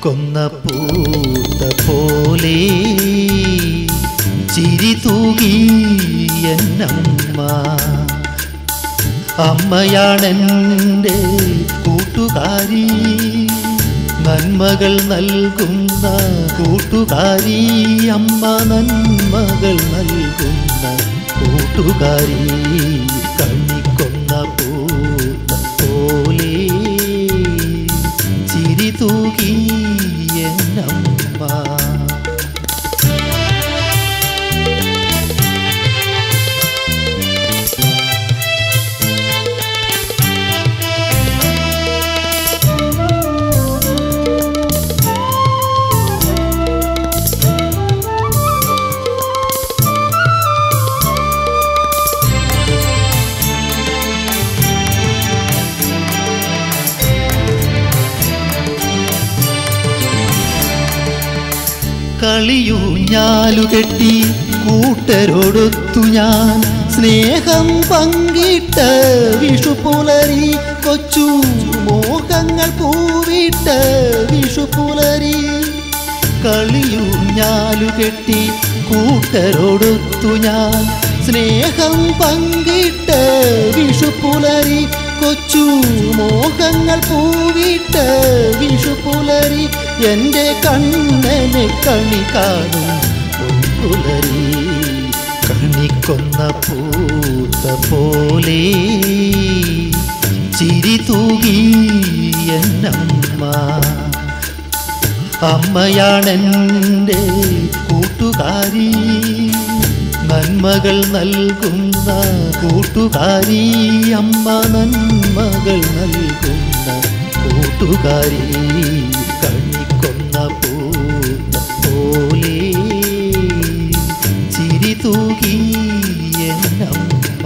കണിക്കൊന്ന പൂത്ത പോലെ ചിരി തൂകി എന്നമ്മ. അമ്മയാണെൻ്റെ കൂട്ടുകാരി, നന്മകൾ നൽകുന്ന കൂട്ടുകാരി. അമ്മ നന്മകൾ നൽകുന്ന കൂട്ടുകാരി. കണിക്കൊന്ന പൂത്ത പോലെ ചിരി തൂകി എന്നമ്മ. കളിയൂഞ്ഞാലുകെട്ടി കൂട്ടരോടൊത്തു ഞാൻ സ്നേഹം പങ്കിട്ട വിഷുപുലരി. കൊച്ചു മോഹങ്ങൾ പൂവിട്ട വിഷുപുലരി. കളിയൂഞ്ഞാലുകെട്ടി കൂട്ടരോടൊത്തു ഞാൻ സ്നേഹം പങ്കിട്ട വിഷുപുലരി. കൊച്ചു മോഹങ്ങൾ പൂവിട്ട വിഷുപുലരി. എൻ്റെ കണ്ണനെ കണി കാണും പുലരി. കണിക്കൊന്ന പൂത്ത പോലെ ചിരി തൂകി എന്നമ്മ. അമ്മയാണെൻ്റെ കൂട്ടുകാരി, നന്മകൾ നൽകുന്ന കൂട്ടുകാരി. അമ്മ നന്മകൾ നൽകുന്ന കൂട്ടുകാരി. കണിക്കൊന്ന പൂത്ത പോലെ ചിരി തൂകി എന്നമ്മ.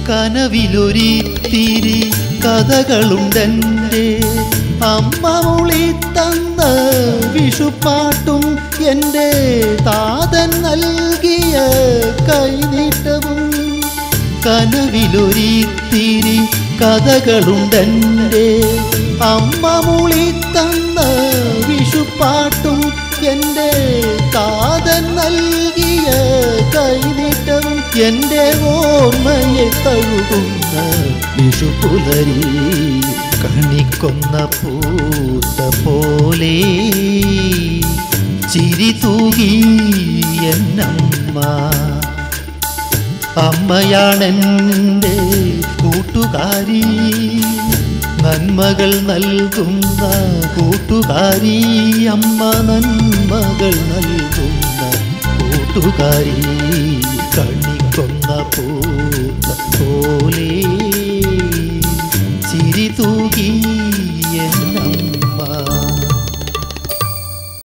കനവിലൊരിത്തിരി കഥകളുണ്ടെൻ്റെ അമ്മ മൊളി തന്ന വിഷുപ്പാട്ടും എൻ്റെ താതൻ നൽകിയ കൈനീട്ടവും. കനവിലൊരിത്തിരി കഥകളുണ്ടെൻ്റെ അമ്മ മൊളി തന്ന വിഷുപ്പാട്ടും എൻ്റെ താതൻ നൽകിയ കൈനീട്ടവും. എൻ്റെ ഓർമ്മയെ തഴുകുന്ന വിഷുപുലരി. കണിക്കൊന്ന പൂത്ത പോലെ ചിരി തൂകി എന്നമ്മ. അമ്മയാണെൻ്റെ കൂട്ടുകാരി, നന്മകൾ നൽകുന്ന കൂട്ടുകാരി. അമ്മ നന്മകൾ നൽകുന്ന കൂട്ടുകാരി. കണിക്കൊന്ന പൂത്ത പോലെ ചിരി തൂകി